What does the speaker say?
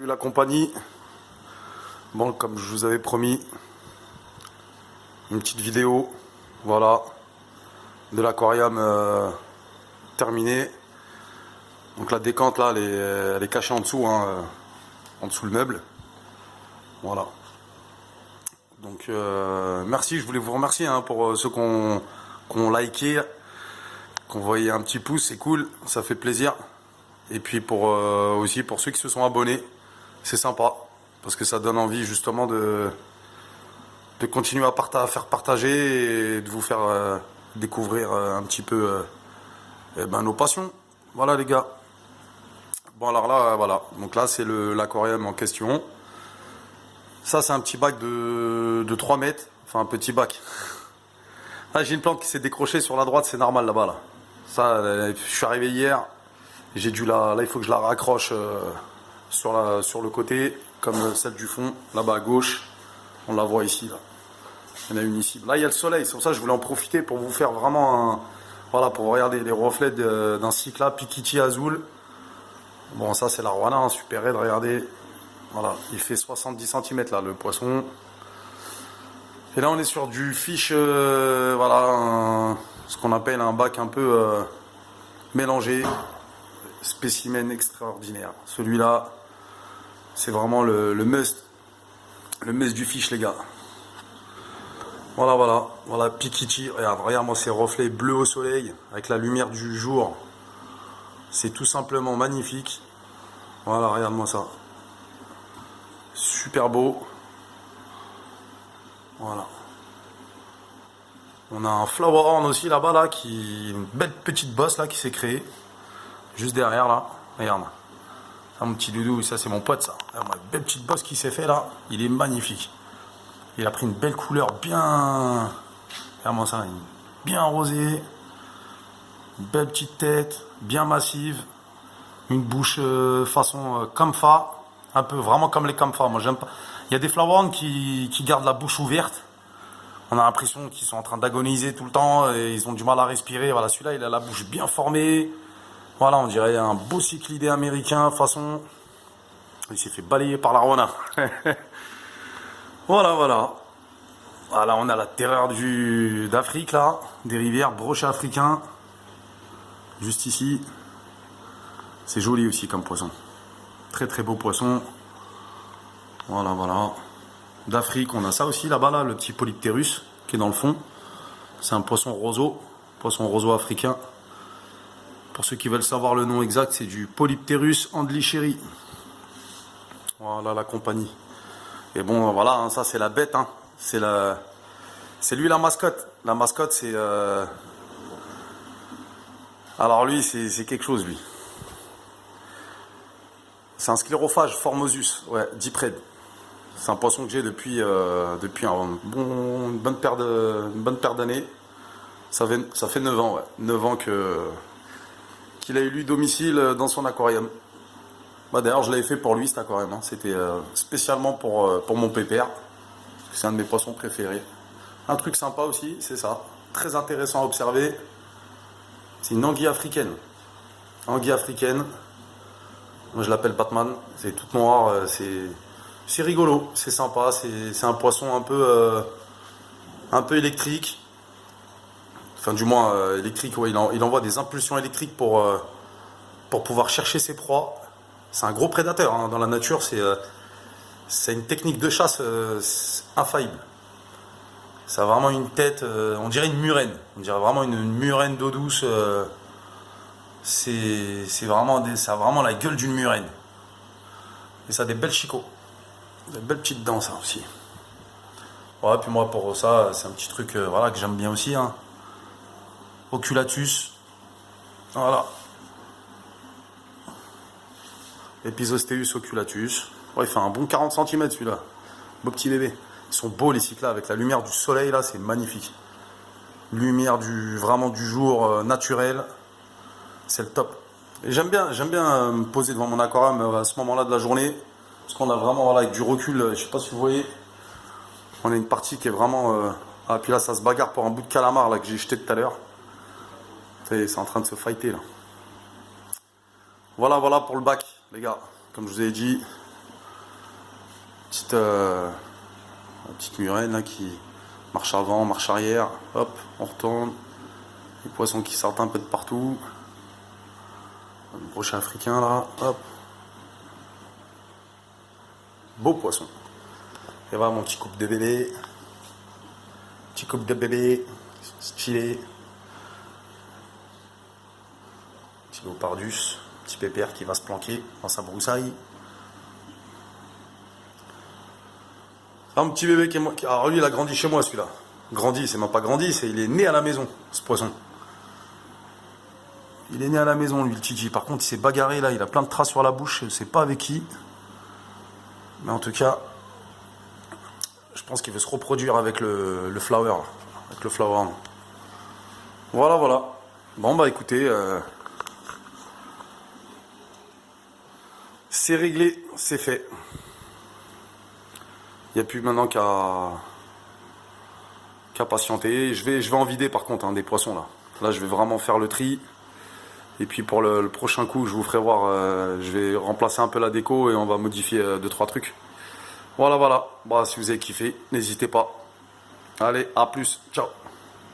Salut la compagnie. Bon, comme je vous avais promis, une petite vidéo, voilà, de l'aquarium terminée. Donc la décante là, elle est cachée en dessous, hein, en dessous le meuble. Voilà. Donc merci, je voulais vous remercier hein, pour ceux qui ont liké, qui ont envoyé un petit pouce, c'est cool, ça fait plaisir. Et puis aussi pour ceux qui se sont abonnés, c'est sympa, parce que ça donne envie justement de continuer à faire partager et de vous faire découvrir un petit peu nos passions. Voilà les gars. Bon alors là, voilà. Donc là c'est l'aquarium en question. Ça c'est un petit bac de 3 mètres. Enfin un petit bac. Là j'ai une plante qui s'est décrochée sur la droite, c'est normal là-bas là. Ça, je suis arrivé hier. J'ai dû là il faut que je la raccroche sur le côté, comme celle du fond, là-bas à gauche. On la voit ici là. Il y en a une ici. Là, il y a le soleil. C'est pour ça que je voulais en profiter pour vous faire vraiment voilà, pour regarder les reflets d'un cycla Pikiti Azul. Bon, ça, c'est l'Arowana, hein, super raide. Regardez. Voilà. Il fait 70 cm là, le poisson. Et là, on est sur du fish, voilà, ce qu'on appelle un bac un peu mélangé. Spécimen extraordinaire. Celui-là, c'est vraiment le must. Le must du fish, les gars. Voilà, Pikiti, regarde-moi ces reflets bleus au soleil, avec la lumière du jour. C'est tout simplement magnifique. Voilà, regarde-moi ça. Super beau. Voilà. On a un flower horn aussi là-bas, là, une belle petite bosse là qui s'est créée. Juste derrière là, regarde. Ça, mon petit doudou, ça c'est mon pote ça. Regarde, une belle petite bosse qui s'est fait là, il est magnifique. Il a pris une belle couleur bien... Regarde-moi ça, bien rosée. Une belle petite tête, bien massive. Une bouche façon Kamfa. Un peu vraiment comme les Kamfa. Moi j'aime pas. Il y a des flower qui gardent la bouche ouverte. On a l'impression qu'ils sont en train d'agoniser tout le temps et ils ont du mal à respirer. Voilà, celui-là il a la bouche bien formée. Voilà, on dirait un beau cyclidé américain façon. Il s'est fait balayer par l'Arowana. Voilà. Voilà, on a la terreur d'Afrique là, des rivières, brochet africain. Juste ici. C'est joli aussi comme poisson. Très très beau poisson. Voilà. D'Afrique, on a ça aussi là-bas, là, le petit Polypterus qui est dans le fond. C'est un poisson roseau africain. Pour ceux qui veulent savoir le nom exact, c'est du Polypterus andlicheri. Voilà la compagnie. Et bon, voilà, hein, ça c'est la bête, hein. C'est lui la mascotte. La mascotte, c'est... Alors lui, c'est quelque chose, lui. C'est un sclérophage Formosus, ouais, Dipred. C'est un poisson que j'ai depuis une bonne paire d'années. Ça fait 9 ans, ouais. 9 ans qu'il a eu domicile dans son aquarium. Bah, d'ailleurs, je l'avais fait pour lui, cet aquarium. Hein. C'était spécialement pour mon pépère. C'est un de mes poissons préférés. Un truc sympa aussi, c'est ça. Très intéressant à observer. C'est une anguille africaine. Anguille africaine. Moi, je l'appelle Batman. C'est toute noire. C'est rigolo. C'est sympa. C'est un poisson un peu électrique. Enfin, du moins, électrique. Ouais, il envoie des impulsions électriques pour pouvoir chercher ses proies. C'est un gros prédateur. Hein. Dans la nature, c'est une technique de chasse infaillible. Ça a vraiment une tête, on dirait une murène. On dirait vraiment une murène d'eau douce. Ça a vraiment la gueule d'une murène. Et ça a des belles chicots. Des belles petites dents, ça aussi. Voilà, puis moi, pour ça, c'est un petit truc voilà, que j'aime bien aussi. Hein. Oculatus. Voilà. Episosteus oculatus. Ouais, il fait un bon 40 cm celui-là. Beau petit bébé. Ils sont beaux les cyclas avec la lumière du soleil là, c'est magnifique. Lumière vraiment du jour naturel. C'est le top. Et j'aime bien me poser devant mon aquarium à ce moment-là de la journée. Parce qu'on a vraiment voilà, avec du recul, je sais pas si vous voyez. On a une partie qui est vraiment. Ah puis là ça se bagarre pour un bout de calamar là que j'ai jeté tout à l'heure. C'est en train de se fighter là. Voilà pour le bac, les gars. Comme je vous ai dit, Petite murène là qui marche avant, marche arrière. Hop, on retourne. Les poissons qui sortent un peu de partout. Le brochet africain là, hop. Beau poisson. Et voilà mon petit couple de bébé. Petit couple de bébé. Stylé. Petit léopardus. Petit pépère qui va se planquer dans sa broussaille. Un petit bébé qui est moi. Alors lui il a grandi chez moi celui-là. Grandi, c'est même pas grandi, il est né à la maison, ce poisson. Il est né à la maison lui le Titi. Par contre il s'est bagarré là, il a plein de traces sur la bouche, je sais pas avec qui. Mais en tout cas, je pense qu'il veut se reproduire avec le flower. Avec le flower. Voilà, voilà. Bon bah écoutez, c'est réglé, c'est fait. Il n'y a plus maintenant qu'à patienter. Je vais en vider par contre des poissons là. Là je vais vraiment faire le tri. Et puis pour le prochain coup je vous ferai voir, je vais remplacer un peu la déco et on va modifier 2-3 trucs. Voilà voilà. Bah si vous avez kiffé, n'hésitez pas. Allez, à plus, ciao.